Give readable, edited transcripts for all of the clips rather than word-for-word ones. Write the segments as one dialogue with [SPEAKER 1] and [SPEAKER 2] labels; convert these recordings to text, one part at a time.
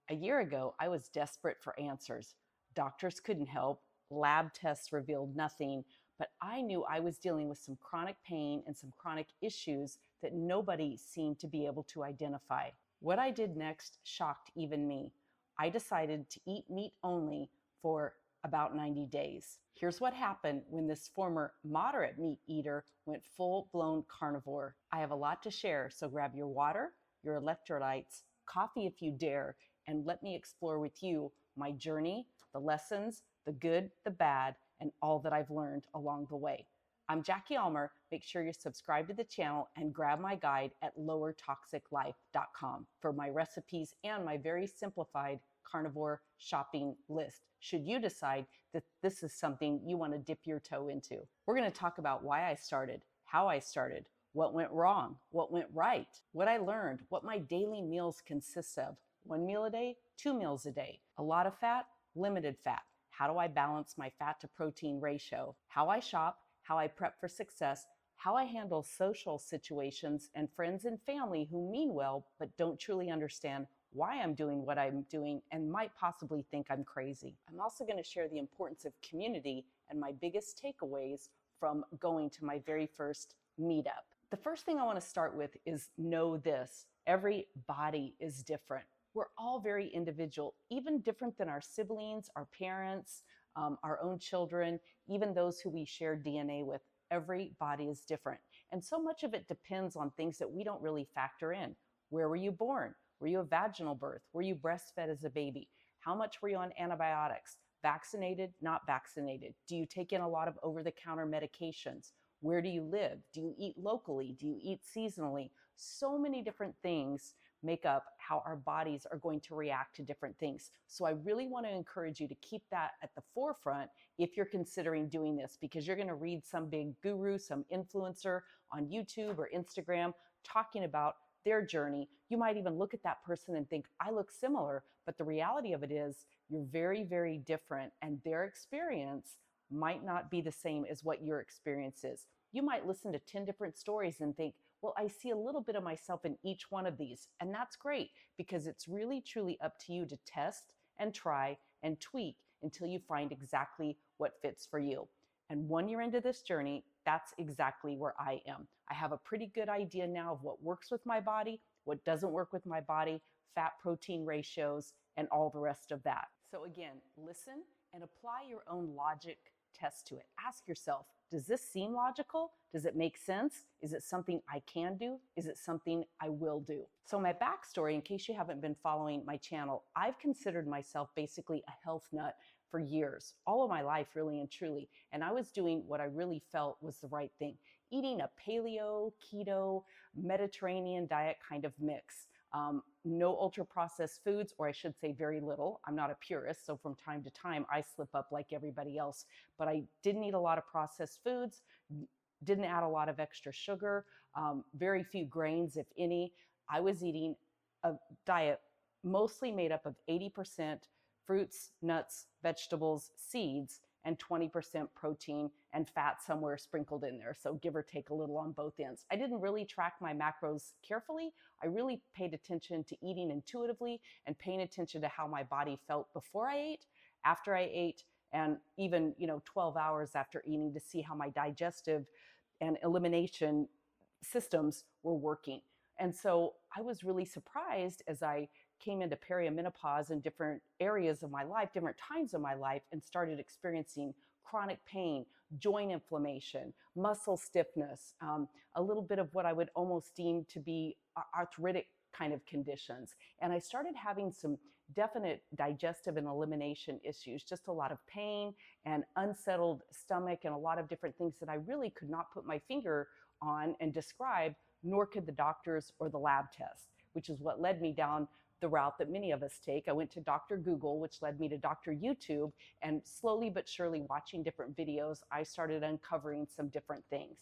[SPEAKER 1] A year ago, I was desperate for answers. Doctors couldn't help, lab tests revealed nothing, but I knew I was dealing with some chronic pain and some chronic issues that nobody seemed to be able to identify. What I did next shocked even me. I decided to eat meat only for about 90 days. Here's what happened when this former moderate meat eater went full-blown carnivore. I have a lot to share, so grab your water, your electrolytes, coffee if you dare, and let me explore with you my journey, the lessons, the good, the bad, and all that I've learned along the way. I'm Jackie Almer. Make sure you're subscribed to the channel and grab my guide at lowertoxiclife.com for my recipes and my very simplified carnivore shopping list, should you decide that this is something you want to dip your toe into. We're going to talk about why I started, how I started, what went wrong, what went right, what I learned, what my daily meals consist of. 1 meal a day, 2 meals a day. A lot of fat, limited fat. How do I balance my fat to protein ratio? How I shop, how I prep for success, how I handle social situations and friends and family who mean well but don't truly understand why I'm doing what I'm doing and might possibly think I'm crazy. I'm also going to share the importance of community and my biggest takeaways from going to my very first meetup. The first thing I want to start with is know this: every body is different. We're all very individual, even different than our siblings, our parents, our own children, even those who we share DNA with. Every body is different. And so much of it depends on things that we don't really factor in. Where were you born? Were you a vaginal birth? Were you breastfed as a baby? How much were you on antibiotics? Vaccinated, not vaccinated? Do you take in a lot of over-the-counter medications? Where do you live? Do you eat locally? Do you eat seasonally? So many different things make up how our bodies are going to react to different things. So I really want to encourage you to keep that at the forefront if you're considering doing this, because you're going to read some big guru, some influencer on YouTube or Instagram talking about their journey. You might even look at that person and think, I look similar, but the reality of it is you're very, very different, and their experience might not be the same as what your experience is. You might listen to 10 different stories and think, well, I see a little bit of myself in each one of these. And that's great, because it's really, truly up to you to test and try and tweak until you find exactly what fits for you. And 1 year into this journey, that's exactly where I am. I have a pretty good idea now of what works with my body, what doesn't work with my body, fat protein ratios, and all the rest of that. So again, listen and apply your own logic test to it. Ask yourself, does this seem logical? Does it make sense? Is it something I can do? Is it something I will do? So my backstory, in case you haven't been following my channel, I've considered myself basically a health nut for years, all of my life, really and truly. And I was doing what I really felt was the right thing, eating a paleo, keto, Mediterranean diet kind of mix. No ultra processed foods, or I should say very little. I'm not a purist, so from time to time I slip up like everybody else, but I didn't eat a lot of processed foods, didn't add a lot of extra sugar, very few grains, if any. I was eating a diet mostly made up of 80% fruits, nuts, vegetables, seeds, and 20% protein and fat somewhere sprinkled in there. So give or take a little on both ends. I didn't really track my macros carefully. I really paid attention to eating intuitively and paying attention to how my body felt before I ate, after I ate, and even 12 hours after eating, to see how my digestive and elimination systems were working. And so I was really surprised as I came into perimenopause in different areas of my life, different times of my life, and started experiencing chronic pain, joint inflammation, muscle stiffness, a little bit of what I would almost deem to be arthritic kind of conditions. And I started having some definite digestive and elimination issues, just a lot of pain and unsettled stomach and a lot of different things that I really could not put my finger on and describe, nor could the doctors or the lab tests, which is what led me down the route that many of us take. I went to Dr. Google, which led me to Dr. YouTube, and slowly but surely, watching different videos, I started uncovering some different things.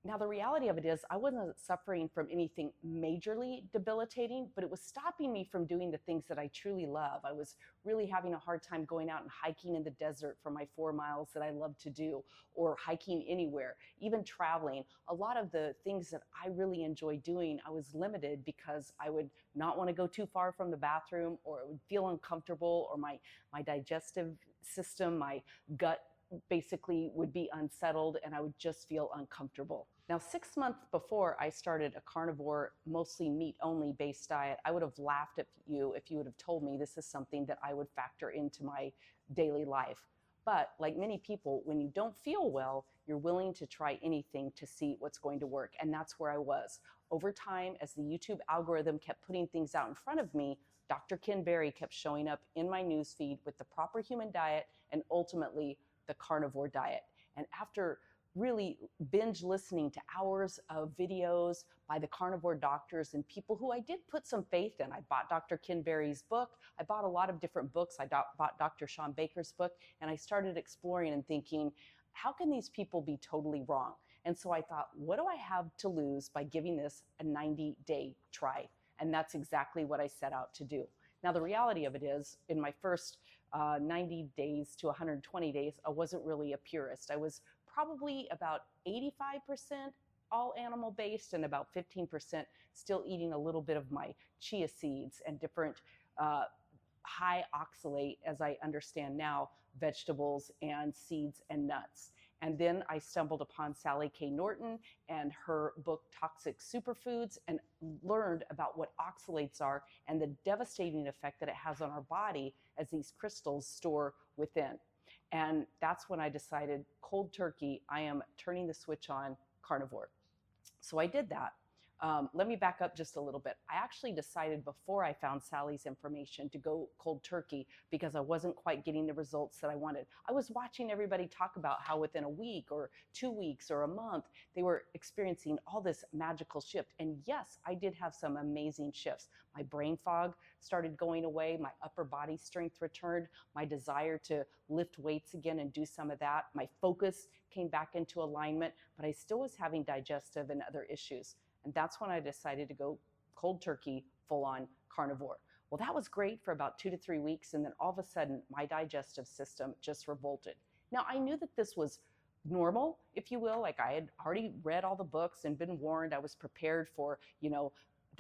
[SPEAKER 1] Now, the reality of it is, I wasn't suffering from anything majorly debilitating, but it was stopping me from doing the things that I truly love. I was really having a hard time going out and hiking in the desert for my 4 miles that I love to do, or hiking anywhere, even traveling. A lot of the things that I really enjoy doing, I was limited because I would not want to go too far from the bathroom, or it would feel uncomfortable, or my digestive system, my gut basically would be unsettled, and I would just feel uncomfortable. Now, 6 months before I started a carnivore, mostly meat only based diet, I would have laughed at you if you would have told me this is something that I would factor into my daily life. But like many people, when you don't feel well, you're willing to try anything to see what's going to work. And that's where I was. Over time, as the YouTube algorithm kept putting things out in front of me, Dr. Ken Berry kept showing up in my newsfeed with the proper human diet and ultimately the carnivore diet. And after really binge listening to hours of videos by the carnivore doctors and people who I did put some faith in. I bought Dr. Ken Berry's book. I bought a lot of different books. I bought Dr. Sean Baker's book, and I started exploring and thinking, how can these people be totally wrong? And so I thought, what do I have to lose by giving this a 90-day try? And that's exactly what I set out to do. Now, the reality of it is, in my first 90 days to 120 days, I wasn't really a purist. I was probably about 85% all animal based and about 15% still eating a little bit of my chia seeds and different high oxalate, as I understand now, vegetables and seeds and nuts. And then I stumbled upon Sally K. Norton and her book, Toxic Superfoods, and learned about what oxalates are and the devastating effect that it has on our body as these crystals store within. And that's when I decided, cold turkey, I am turning the switch on carnivore. So I did that. Let me back up just a little bit. I actually decided before I found Sally's information to go cold turkey because I wasn't quite getting the results that I wanted. I was watching everybody talk about how within a week or 2 weeks or a month, they were experiencing all this magical shift. And yes, I did have some amazing shifts. My brain fog started going away. My upper body strength returned. My desire to lift weights again and do some of that. My focus came back into alignment, but I still was having digestive and other issues. And that's when I decided to go cold turkey, full on carnivore. Well, that was great for about 2 to 3 weeks. And then all of a sudden, my digestive system just revolted. Now, I knew that this was normal, if you will. Like, I had already read all the books and been warned. I was prepared for,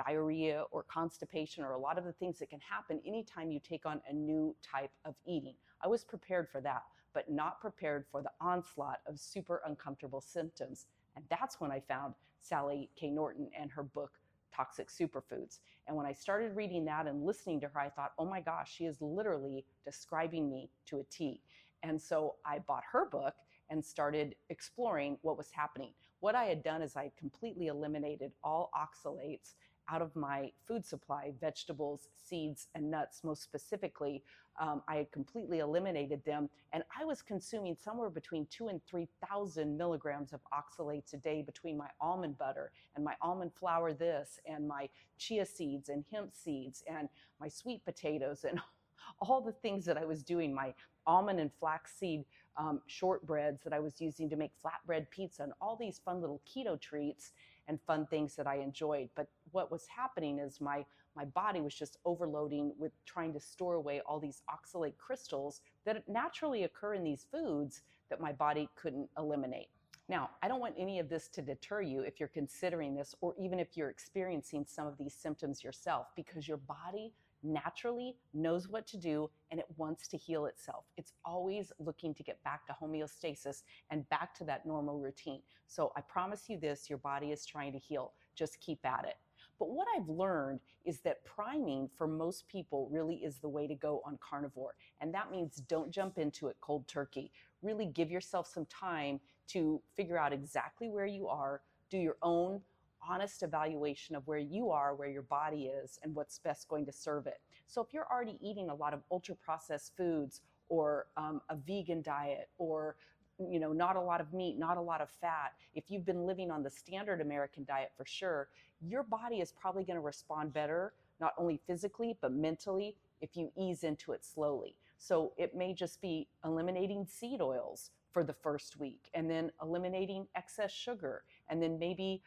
[SPEAKER 1] diarrhea or constipation or a lot of the things that can happen anytime you take on a new type of eating. I was prepared for that, but not prepared for the onslaught of super uncomfortable symptoms. And that's when I found Sally K. Norton and her book, Toxic Superfoods. And when I started reading that and listening to her, I thought, oh my gosh, she is literally describing me to a T. And so I bought her book and started exploring what was happening. What I had done is I had completely eliminated all oxalates out of my food supply, vegetables, seeds, and nuts. Most specifically, I had completely eliminated them, and I was consuming somewhere between 2,000 and 3,000 milligrams of oxalates a day between my almond butter and my almond flour this, and my chia seeds and hemp seeds and my sweet potatoes and all the things that I was doing, my almond and flaxseed shortbreads that I was using to make flatbread pizza, and all these fun little keto treats and fun things that I enjoyed. But what was happening is my body was just overloading with trying to store away all these oxalate crystals that naturally occur in these foods that my body couldn't eliminate. Now, I don't want any of this to deter you if you're considering this, or even if you're experiencing some of these symptoms yourself, because your body naturally knows what to do and it wants to heal itself. It's always looking to get back to homeostasis and back to that normal routine. So I promise you this, your body is trying to heal. Just keep at it. But what I've learned is that priming for most people really is the way to go on carnivore. And that means don't jump into it cold turkey. Really give yourself some time to figure out exactly where you are, do your own honest evaluation of where you are, where your body is, and what's best going to serve it. So if you're already eating a lot of ultra processed foods, or a vegan diet, or not a lot of meat, not a lot of fat, if you've been living on the standard American diet for sure, your body is probably going to respond better, not only physically, but mentally, if you ease into it slowly. So it may just be eliminating seed oils for the first week, and then eliminating excess sugar, and then maybe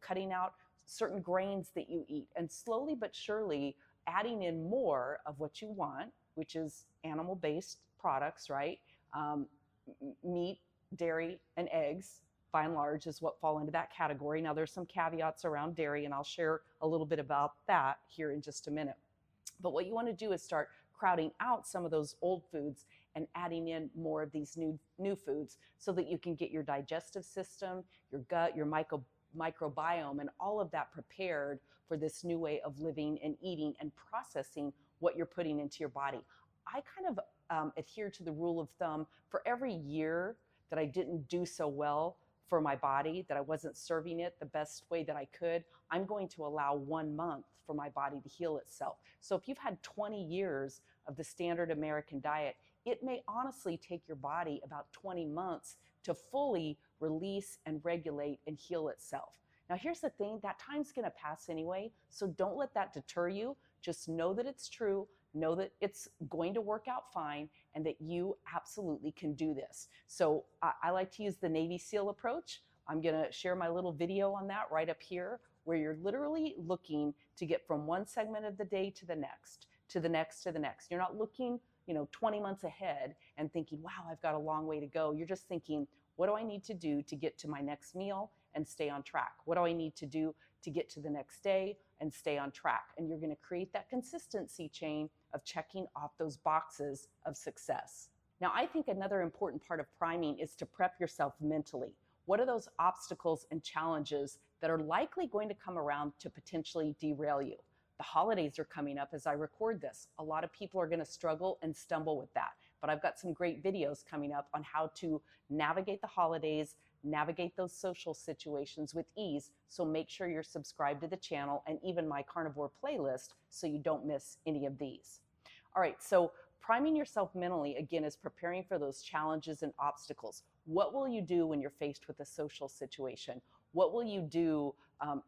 [SPEAKER 1] cutting out certain grains that you eat, and slowly but surely adding in more of what you want, which is animal-based products, right? Um, Meat, dairy, and eggs, by and large, is what fall into that category. Now, there's some caveats around dairy, and I'll share a little bit about that here in just a minute. But what you want to do is start crowding out some of those old foods and adding in more of these new foods so that you can get your digestive system, your gut, your microbiome, and all of that prepared for this new way of living and eating and processing what you're putting into your body. I kind of adhere to the rule of thumb: for every year that I didn't do so well for my body, that I wasn't serving it the best way that I could, I'm going to allow 1 month for my body to heal itself. So if you've had 20 years of the standard American diet, it may honestly take your body about 20 months to fully release and regulate and heal itself. Now, here's the thing: that time's going to pass anyway, so don't let that deter you. Just know that it's true, know that it's going to work out fine, and that you absolutely can do this. So I like to use the Navy SEAL approach. I'm going to share my little video on that right up here, where you're literally looking to get from one segment of the day to the next, to the next, to the next. You're not looking 20 months ahead and thinking, wow, I've got a long way to go. You're just thinking, what do I need to do to get to my next meal and stay on track? What do I need to do to get to the next day and stay on track? And you're going to create that consistency chain of checking off those boxes of success. Now, I think another important part of priming is to prep yourself mentally. What are those obstacles and challenges that are likely going to come around to potentially derail you? The holidays are coming up as I record this. A lot of people are going to struggle and stumble with that. But I've got some great videos coming up on how to navigate the holidays, navigate those social situations with ease. So make sure you're subscribed to the channel and even my Carnivore playlist so you don't miss any of these. All right, so priming yourself mentally, again, is preparing for those challenges and obstacles. What will you do when you're faced with a social situation? What will you do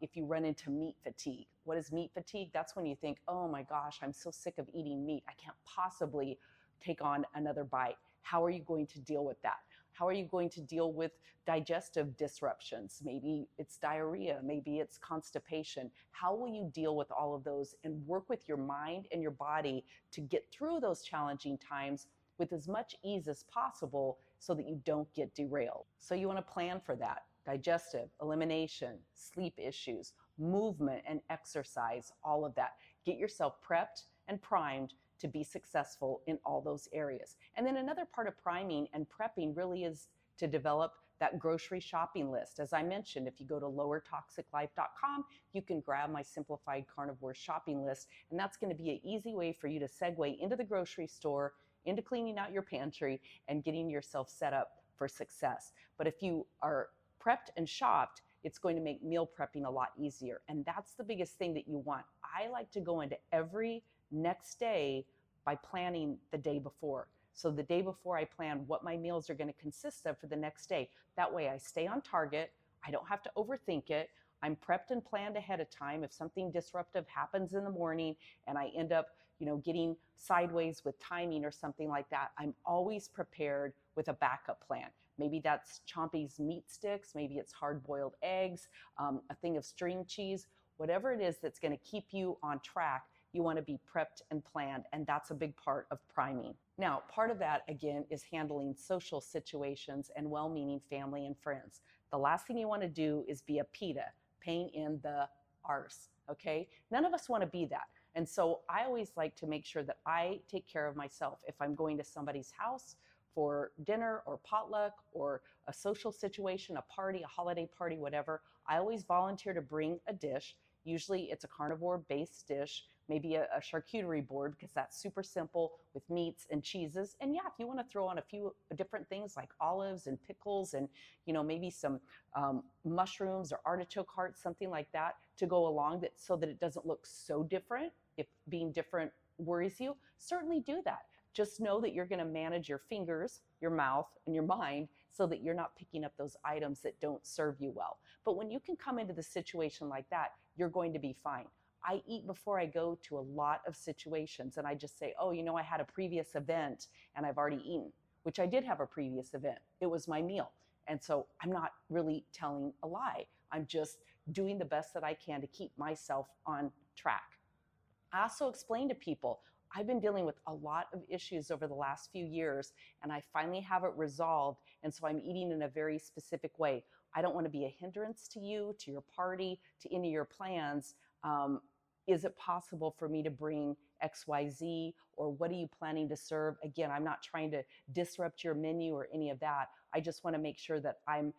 [SPEAKER 1] if you run into meat fatigue? What is meat fatigue? That's when you think, oh my gosh, I'm so sick of eating meat. I can't possibly take on another bite. How are you going to deal with that? How are you going to deal with digestive disruptions? Maybe it's diarrhea, maybe it's constipation. How will you deal with all of those and work with your mind and your body to get through those challenging times with as much ease as possible so that you don't get derailed? So you want to plan for that. Digestive, elimination, sleep issues, movement and exercise, all of that. Get yourself prepped and primed to be successful in all those areas. And then another part of priming and prepping really is to develop that grocery shopping list. As I mentioned, if you go to lowertoxiclife.com, you can grab my Simplified Carnivore shopping list, and that's going to be an easy way for you to segue into the grocery store, into cleaning out your pantry, and getting yourself set up for success. But if you are prepped and shopped, it's going to make meal prepping a lot easier. And that's the biggest thing that you want. I like to go into every next day by planning the day before. So the day before, I plan what my meals are going to consist of for the next day. That way I stay on target. I don't have to overthink it. I'm prepped and planned ahead of time. If something disruptive happens in the morning and I end up, getting sideways with timing or something like that, I'm always prepared with a backup plan. Maybe that's Chompy's meat sticks. Maybe it's hard-boiled eggs, a thing of string cheese, whatever it is that's going to keep you on track. You want to be prepped and planned, and that's a big part of priming. Now, part of that, again, is handling social situations and well-meaning family and friends. The last thing you want to do is be a PETA, pain in the arse, okay? None of us want to be that. And so I always like to make sure that I take care of myself. If I'm going to somebody's house for dinner or potluck or a social situation, a party, a holiday party, whatever, I always volunteer to bring a dish. Usually it's a carnivore-based dish, maybe a charcuterie board, because that's super simple with meats and cheeses. And yeah, if you want to throw on a few different things like olives and pickles and, maybe some mushrooms or artichoke hearts, something like that to go along so that it doesn't look so different. If being different worries you, certainly do that. Just know that you're going to manage your fingers, your mouth, and your mind so that you're not picking up those items that don't serve you well. But when you can come into the situation like that, you're going to be fine. I eat before I go to a lot of situations, and I just say, oh, I had a previous event and I've already eaten. which I did have a previous event. It was my meal. And so I'm not really telling a lie. I'm just doing the best that I can to keep myself on track. I also explain to people, I've been dealing with a lot of issues over the last few years, and I finally have it resolved. And so I'm eating in a very specific way. I don't want to be a hindrance to you, to your party, to any of your plans. Is it possible for me to bring XYZ, or what are you planning to serve? Again, I'm not trying to disrupt your menu or any of that. I just want to make sure that I'm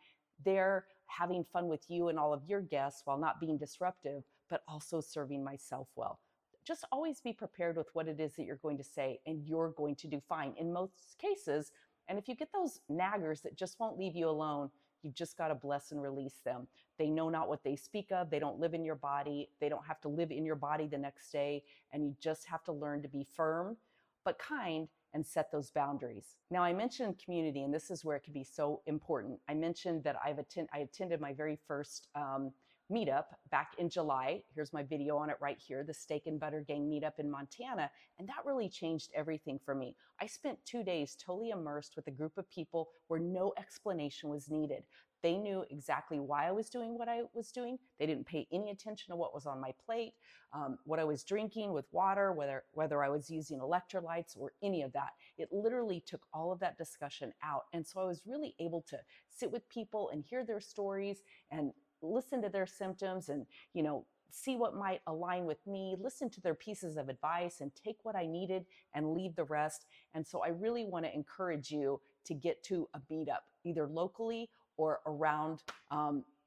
[SPEAKER 1] there having fun with you and all of your guests while not being disruptive, but also serving myself well. Just always be prepared with what it is that you're going to say, and you're going to do fine in most cases. And if you get those naggers that just won't leave you alone, you've just got to bless and release them. They know not what they speak of. They don't live in your body. They don't have to live in your body the next day. And you just have to learn to be firm, but kind, and set those boundaries. Now, I mentioned community, and this is where it can be so important. I mentioned that I attended my very first meetup back in July. Here's my video on it right here, the Steak and Butter Gang meetup in Montana. And that really changed everything for me. I spent 2 days totally immersed with a group of people where no explanation was needed. They knew exactly why I was doing what I was doing. They didn't pay any attention to what was on my plate, what I was drinking with water, whether I was using electrolytes or any of that. It literally took all of that discussion out. And so I was really able to sit with people and hear their stories and listen to their symptoms and, see what might align with me, listen to their pieces of advice and take what I needed and leave the rest. And so I really want to encourage you to get to a meetup, either locally or around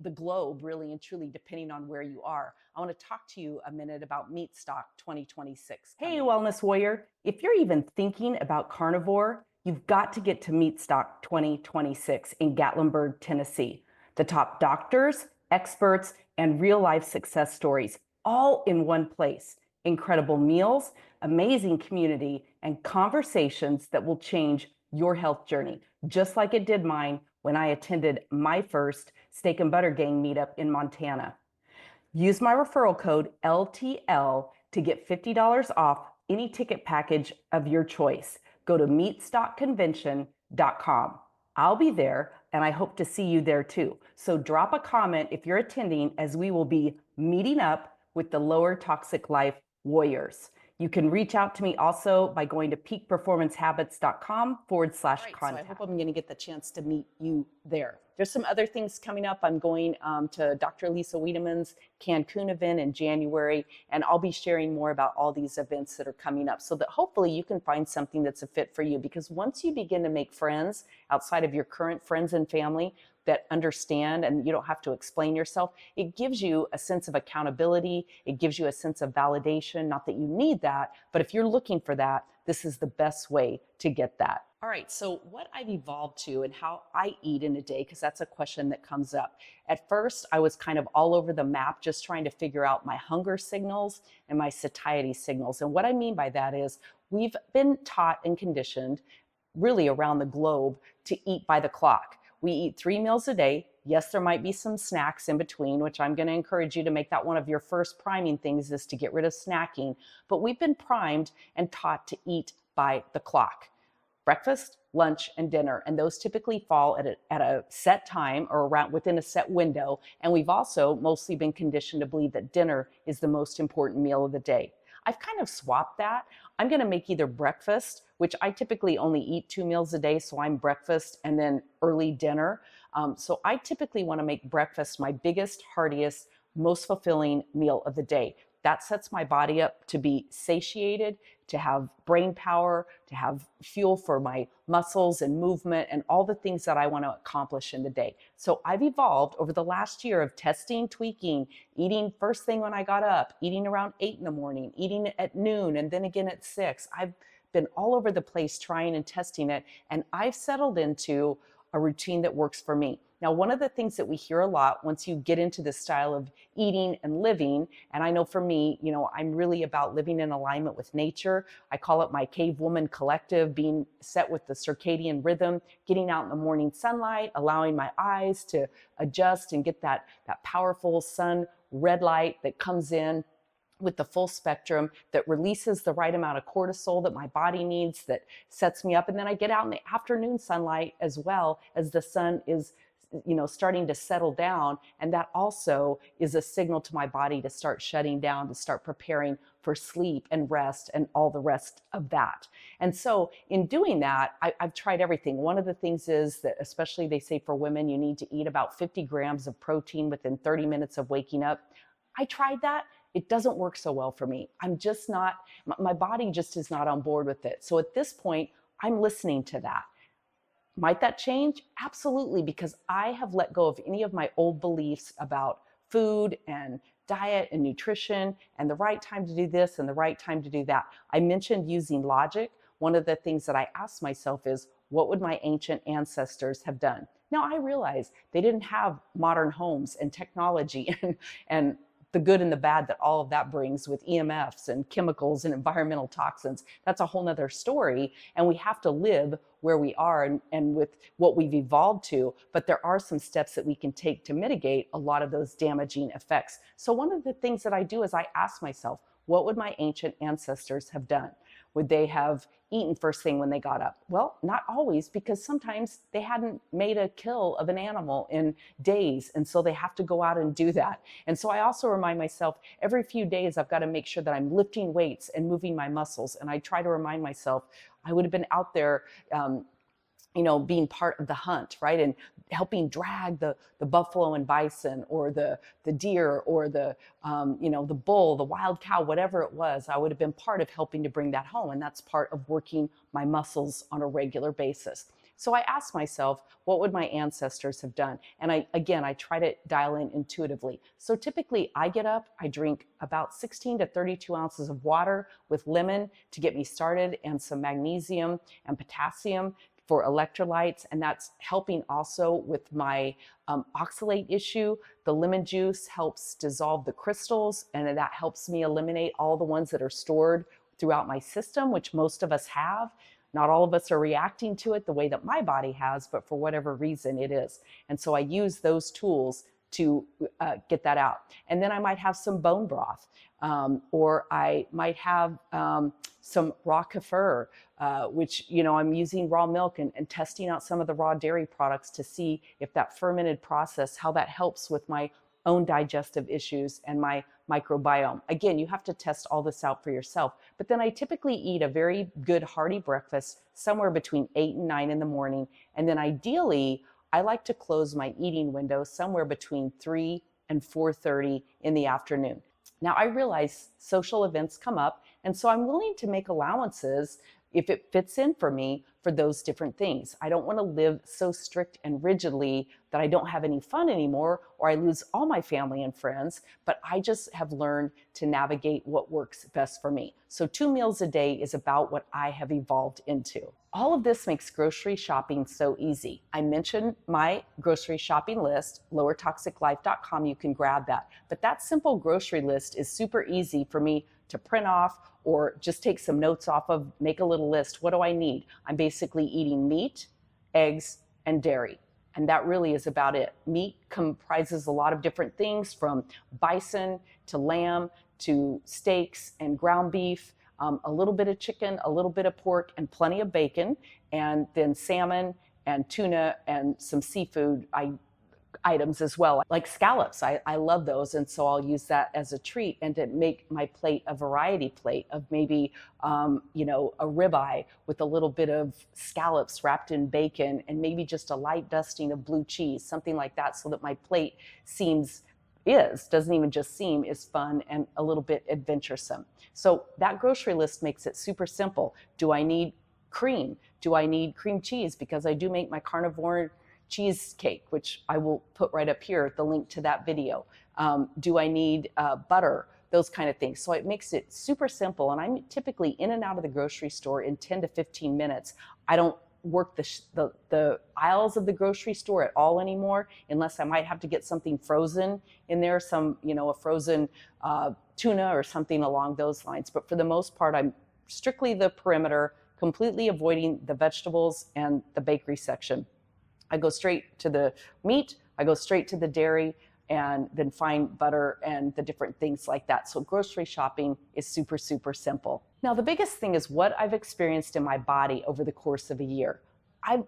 [SPEAKER 1] the globe, really and truly, depending on where you are. I want to talk to you a minute about Meat Stock 2026. Hey, Wellness Warrior, if you're even thinking about carnivore, you've got to get to Meat Stock 2026 in Gatlinburg, Tennessee. The top doctors, experts, and real-life success stories, all in one place. Incredible meals, amazing community, and conversations that will change your health journey, just like it did mine when I attended my first Steak and Butter Gang meetup in Montana. Use my referral code LTL to get $50 off any ticket package of your choice. Go to meatstockconvention.com. I'll be there, and I hope to see you there too. So drop a comment if you're attending, as we will be meeting up with the Lower Toxic Life Warriors. You can reach out to me also by going to peakperformancehabits.com/contact. So I hope I'm going to get the chance to meet you there. There's some other things coming up. I'm going to Dr. Lisa Wiedemann's Cancun event in January, and I'll be sharing more about all these events that are coming up so that hopefully you can find something that's a fit for you. Because once you begin to make friends outside of your current friends and family that understand, and you don't have to explain yourself, it gives you a sense of accountability. It gives you a sense of validation. Not that you need that, but if you're looking for that, this is the best way to get that. All right, so what I've evolved to and how I eat in a day, because that's a question that comes up. At first, I was kind of all over the map, just trying to figure out my hunger signals and my satiety signals. And what I mean by that is we've been taught and conditioned really around the globe to eat by the clock. We eat 3 meals a day. Yes, there might be some snacks in between, which I'm going to encourage you to make that one of your first priming things, is to get rid of snacking. But we've been primed and taught to eat by the clock. Breakfast, lunch, and dinner. And those typically fall at a set time or around within a set window. And we've also mostly been conditioned to believe that dinner is the most important meal of the day. I've kind of swapped that. I'm going to make either breakfast, which I typically only eat 2 meals a day, so I'm breakfast and then early dinner. So I typically want to make breakfast my biggest, heartiest, most fulfilling meal of the day. That sets my body up to be satiated, to have brain power, to have fuel for my muscles and movement and all the things that I want to accomplish in the day. So I've evolved over the last year of testing, tweaking, eating first thing when I got up, eating around 8 in the morning, eating at noon, and then again at 6. I've been all over the place trying and testing it, and I've settled into a routine that works for me. Now, one of the things that we hear a lot once you get into this style of eating and living, and I know for me, I'm really about living in alignment with nature. I call it my cave woman collective, being set with the circadian rhythm, getting out in the morning sunlight, allowing my eyes to adjust and get that powerful sun red light that comes in. with the full spectrum that releases the right amount of cortisol that my body needs, that sets me up. And then I get out in the afternoon sunlight as well, as the sun is starting to settle down, and that also is a signal to my body to start shutting down, to start preparing for sleep and rest and all the rest of that. And so in doing that, I've tried everything. One of the things is that, especially they say for women, you need to eat about 50 grams of protein within 30 minutes of waking up. I tried that. It doesn't work so well for me. I'm just not, my body just is not on board with it. So at this point, I'm listening to that. Might that change? Absolutely, because I have let go of any of my old beliefs about food and diet and nutrition and the right time to do this and the right time to do that. I mentioned using logic. One of the things that I ask myself is, what would my ancient ancestors have done? Now, I realize they didn't have modern homes and technology and the good and the bad that all of that brings with EMFs and chemicals and environmental toxins. That's a whole nother story. And we have to live where we are and with what we've evolved to. But there are some steps that we can take to mitigate a lot of those damaging effects. So one of the things that I do is I ask myself, what would my ancient ancestors have done? Would they have eaten first thing when they got up? Well, not always, because sometimes they hadn't made a kill of an animal in days. And so they have to go out and do that. And so I also remind myself every few days, I've got to make sure that I'm lifting weights and moving my muscles. And I try to remind myself, I would have been out there, being part of the hunt, right? And helping drag the buffalo and bison, or the deer, or the bull, the wild cow, whatever it was. I would have been part of helping to bring that home. And that's part of working my muscles on a regular basis. So I asked myself, what would my ancestors have done? And I try to dial in intuitively. So typically I get up, I drink about 16 to 32 ounces of water with lemon to get me started, and some magnesium and potassium for electrolytes, and that's helping also with my oxalate issue. The lemon juice helps dissolve the crystals, and that helps me eliminate all the ones that are stored throughout my system, which most of us have. Not all of us are reacting to it the way that my body has, but for whatever reason it is. And so I use those tools to get that out. And then I might have some bone broth, or I might have some raw kefir, which, I'm using raw milk and testing out some of the raw dairy products to see if that fermented process, how that helps with my own digestive issues and my microbiome. Again, you have to test all this out for yourself. But then I typically eat a very good hearty breakfast somewhere between 8 and 9 in the morning. And then ideally, I like to close my eating window somewhere between 3 and 4:30 in the afternoon. Now, I realize social events come up, and so I'm willing to make allowances if it fits in for me for those different things. I don't want to live so strict and rigidly that I don't have any fun anymore, or I lose all my family and friends, but I just have learned to navigate what works best for me. So 2 meals a day is about what I have evolved into. All of this makes grocery shopping so easy. I mentioned my grocery shopping list, lowertoxiclife.com. You can grab that. But that simple grocery list is super easy for me to print off, or just take some notes off of, make a little list. What do I need? I'm basically eating meat, eggs, and dairy. And that really is about it. Meat comprises a lot of different things, from bison to lamb to steaks and ground beef, a little bit of chicken, a little bit of pork, and plenty of bacon, and then salmon and tuna and some seafood items as well, like scallops. I love those, and so I'll use that as a treat, and to make my plate a variety plate of maybe a ribeye with a little bit of scallops wrapped in bacon, and maybe just a light dusting of blue cheese, something like that, so that my plate doesn't even just seem, is fun and a little bit adventuresome. So that grocery list makes it super simple. Do I need cream? Do I need cream cheese? Because I do make my carnivore cheesecake, which I will put right up here, the link to that video. Do I need butter? Those kind of things. So it makes it super simple. And I'm typically in and out of the grocery store in 10 to 15 minutes. I don't work the aisles of the grocery store at all anymore, unless I might have to get something frozen in there, a frozen tuna or something along those lines. But for the most part, I'm strictly the perimeter, completely avoiding the vegetables and the bakery section. I go straight to the meat, I go straight to the dairy, and then find butter and the different things like that. So grocery shopping is super, super simple. Now, the biggest thing is what I've experienced in my body over the course of a year.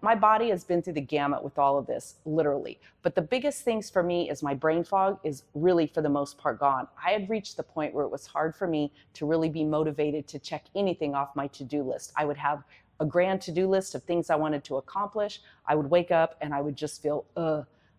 [SPEAKER 1] My body has been through the gamut with all of this, literally. But the biggest things for me is my brain fog is really, for the most part, gone. I had reached the point where it was hard for me to really be motivated to check anything off my to-do list. I would have a grand to-do list of things I wanted to accomplish. I would wake up and I would just feel,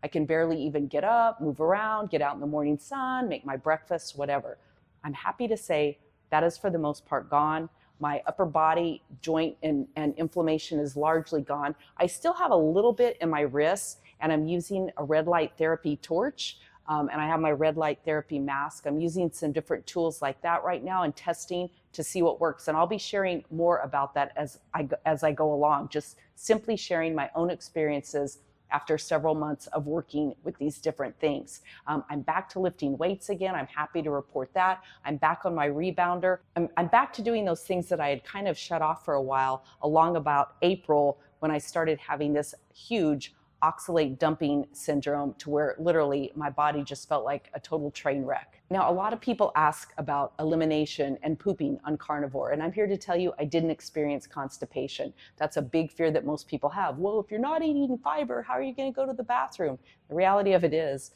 [SPEAKER 1] I can barely even get up, move around, get out in the morning sun, make my breakfast, whatever. I'm happy to say that is, for the most part, gone. My upper body joint and inflammation is largely gone. I still have a little bit in my wrists, and I'm using a red light therapy torch, and I have my red light therapy mask. I'm using some different tools like that right now and testing to see what works. And I'll be sharing more about that as I go along, just simply sharing my own experiences after several months of working with these different things. I'm back to lifting weights again. I'm happy to report that. I'm back on my rebounder. I'm back to doing those things that I had kind of shut off for a while, along about April, when I started having this huge oxalate dumping syndrome, to where literally my body just felt like a total train wreck. Now, a lot of people ask about elimination and pooping on carnivore, and I'm here to tell you I didn't experience constipation. That's a big fear that most people have. Well, if you're not eating fiber, how are you going to go to the bathroom? The reality of it is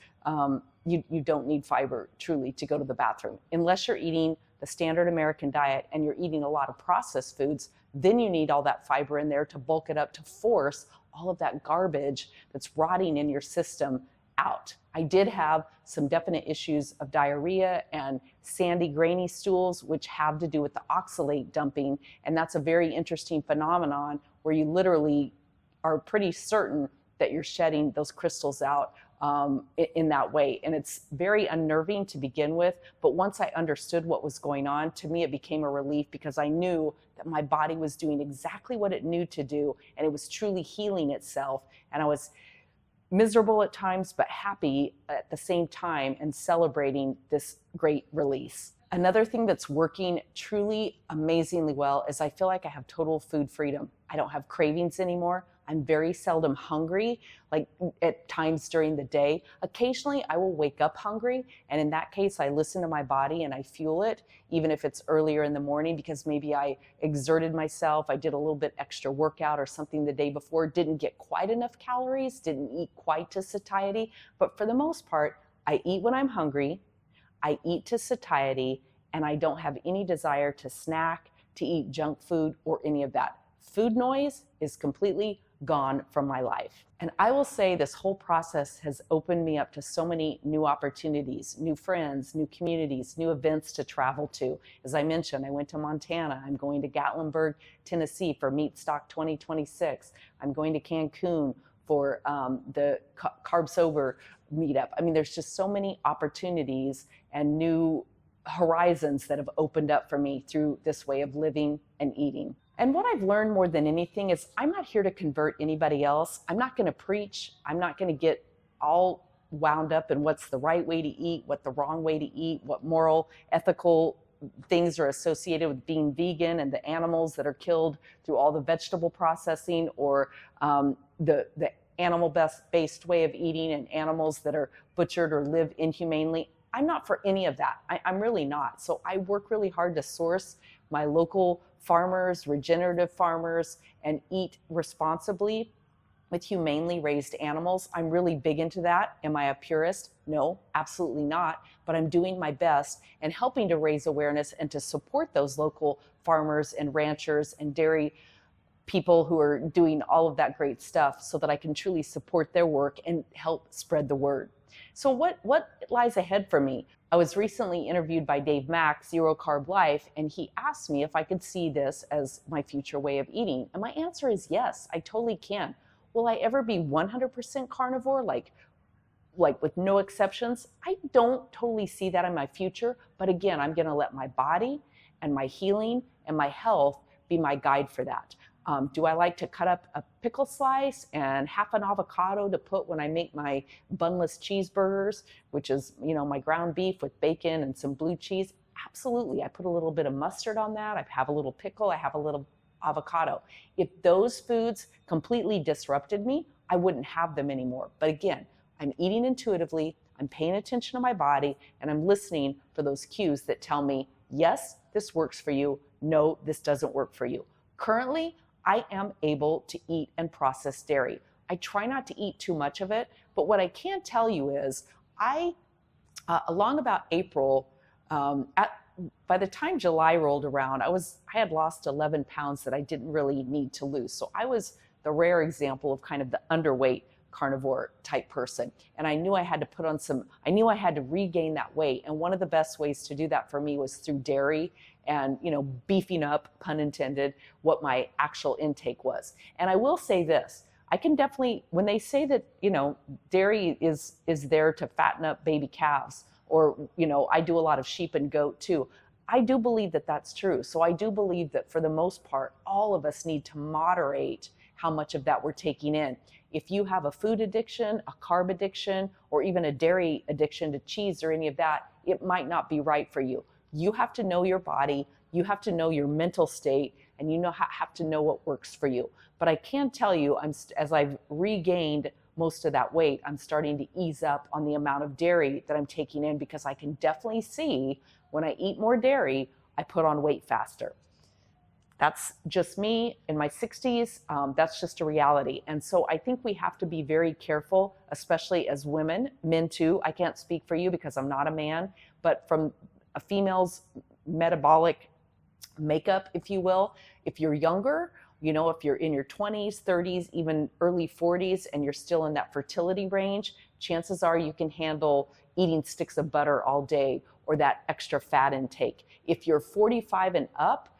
[SPEAKER 1] you don't need fiber truly to go to the bathroom. Unless you're eating the standard American diet and you're eating a lot of processed foods, then you need all that fiber in there to bulk it up, to force all of that garbage that's rotting in your system out. I did have some definite issues of diarrhea and sandy, grainy stools, which have to do with the oxalate dumping. And that's a very interesting phenomenon where you literally are pretty certain that you're shedding those crystals out in that way. And it's very unnerving to begin with. But once I understood what was going on, to me, it became a relief, because I knew that my body was doing exactly what it knew to do, and it was truly healing itself. And I was miserable at times, but happy at the same time, and celebrating this great release. Another thing that's working truly amazingly well is I feel like I have total food freedom. I don't have cravings anymore. I'm very seldom hungry, like at times during the day. Occasionally I will wake up hungry, and in that case I listen to my body and I fuel it, even if it's earlier in the morning, because maybe I exerted myself, I did a little bit extra workout or something the day before, didn't get quite enough calories, didn't eat quite to satiety. But for the most part, I eat when I'm hungry, I eat to satiety, and I don't have any desire to snack, to eat junk food, or any of that. Food noise is completely gone from my life. And I will say this whole process has opened me up to so many new opportunities, new friends, new communities, new events to travel to. As I mentioned, I went to Montana. I'm going to Gatlinburg, Tennessee for Meat Stock 2026. I'm going to Cancun for the Carb Sober meetup. I mean, there's just so many opportunities and new horizons that have opened up for me through this way of living and eating. And what I've learned more than anything is I'm not here to convert anybody else. I'm not going to preach. I'm not going to get all wound up in what's the right way to eat, what the wrong way to eat, what moral, ethical things are associated with being vegan, and the animals that are killed through all the vegetable processing, or the animal-based way of eating, and animals that are butchered or live inhumanely. I'm not for any of that. I'm really not. So I work really hard to source my local farmers, regenerative farmers, and eat responsibly with humanely raised animals. I'm really big into that. Am I a purist? No, absolutely not. But I'm doing my best and helping to raise awareness and to support those local farmers and ranchers and dairy people who are doing all of that great stuff, so that I can truly support their work and help spread the word. So what lies ahead for me? I was recently interviewed by Dave Mack, Zero Carb Life, and he asked me if I could see this as my future way of eating. And my answer is yes, I totally can. Will I ever be 100% carnivore, like with no exceptions? I don't totally see that in my future, but again, I'm gonna let my body and my healing and my health be my guide for that. Do I like to cut up a pickle slice and half an avocado to put when I make my bunless cheeseburgers, which is, my ground beef with bacon and some blue cheese? Absolutely. I put a little bit of mustard on that. I have a little pickle. I have a little avocado. If those foods completely disrupted me, I wouldn't have them anymore. But again, I'm eating intuitively. I'm paying attention to my body, and I'm listening for those cues that tell me, yes, this works for you. No, this doesn't work for you. Currently, I am able to eat and process dairy. I try not to eat too much of it, but what I can tell you is along about April, by the time July rolled around, I had lost 11 pounds that I didn't really need to lose. So I was the rare example of kind of the underweight carnivore type person. And I knew I had to regain that weight. And one of the best ways to do that for me was through dairy and, beefing up, pun intended, what my actual intake was. And I will say this, I can definitely, when they say that, dairy is there to fatten up baby calves, or, I do a lot of sheep and goat too. I do believe that that's true. So I do believe that for the most part, all of us need to moderate how much of that we're taking in. If you have a food addiction, a carb addiction, or even a dairy addiction to cheese or any of that, it might not be right for you. You have to know your body, you have to know your mental state, and have to know what works for you. But I can tell you, as I've regained most of that weight, I'm starting to ease up on the amount of dairy that I'm taking in, because I can definitely see when I eat more dairy, I put on weight faster. That's just me in my 60s. That's just a reality. And so I think we have to be very careful, especially as women, men too. I can't speak for you because I'm not a man, but from a female's metabolic makeup, if you will, if you're younger, if you're in your 20s, 30s, even early 40s, and you're still in that fertility range, chances are you can handle eating sticks of butter all day or that extra fat intake. If you're 45 and up,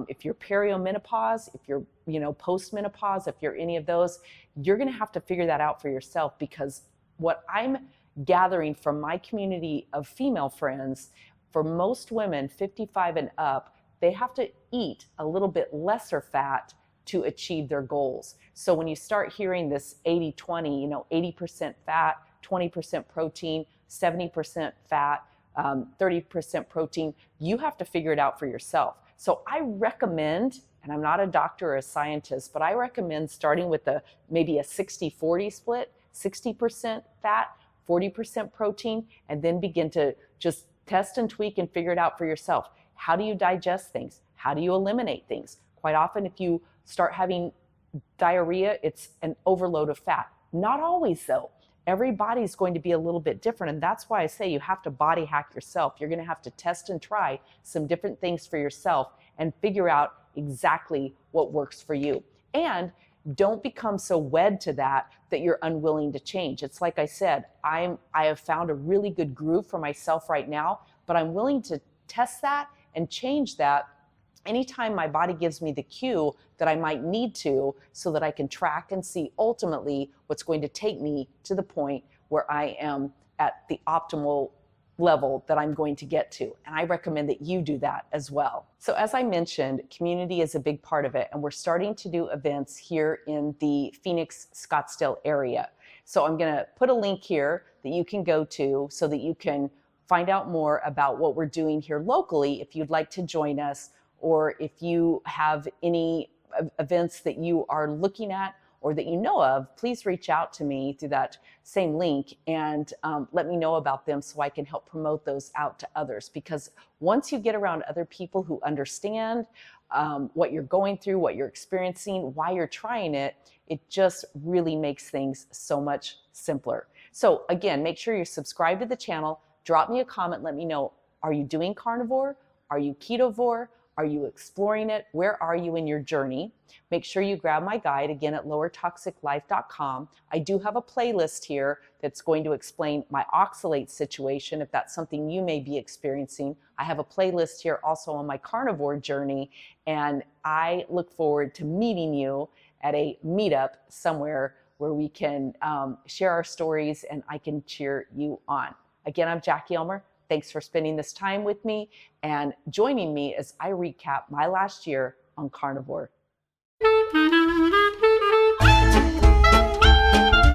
[SPEAKER 1] if you're perimenopause, if you're, postmenopause, if you're any of those, you're going to have to figure that out for yourself, because what I'm gathering from my community of female friends, for most women 55 and up, they have to eat a little bit lesser fat to achieve their goals. So when you start hearing this 80-20, 80% fat, 20% protein, 70% fat, 30% protein, you have to figure it out for yourself. So I recommend, and I'm not a doctor or a scientist, but I recommend starting with maybe a 60-40 split, 60% fat, 40% protein, and then begin to just test and tweak and figure it out for yourself. How do you digest things? How do you eliminate things? Quite often, if you start having diarrhea, it's an overload of fat. Not always though. Every body is going to be a little bit different. And that's why I say you have to body hack yourself. You're going to have to test and try some different things for yourself and figure out exactly what works for you. And don't become so wed to that you're unwilling to change. It's like I said, I have found a really good groove for myself right now, but I'm willing to test that and change that anytime my body gives me the cue that I might need to, so that I can track and see ultimately what's going to take me to the point where I am at the optimal level that I'm going to get to. And I recommend that you do that as well. So as I mentioned, community is a big part of it. And we're starting to do events here in the Phoenix, Scottsdale area. So I'm going to put a link here that you can go to so that you can find out more about what we're doing here locally if you'd like to join us, or if you have any events that you are looking at or that you know of, please reach out to me through that same link and let me know about them so I can help promote those out to others. Because once you get around other people who understand what you're going through, what you're experiencing, why you're trying it, it just really makes things so much simpler. So again, make sure you're subscribed to the channel. Drop me a comment. Let me know, are you doing carnivore? Are you ketovore? Are you exploring it? Where are you in your journey? Make sure you grab my guide, again, at lowertoxiclife.com. I do have a playlist here that's going to explain my oxalate situation, if that's something you may be experiencing. I have a playlist here also on my carnivore journey, and I look forward to meeting you at a meetup somewhere where we can share our stories and I can cheer you on. Again, I'm Jackie Elmer. Thanks for spending this time with me and joining me as I recap my last year on carnivore.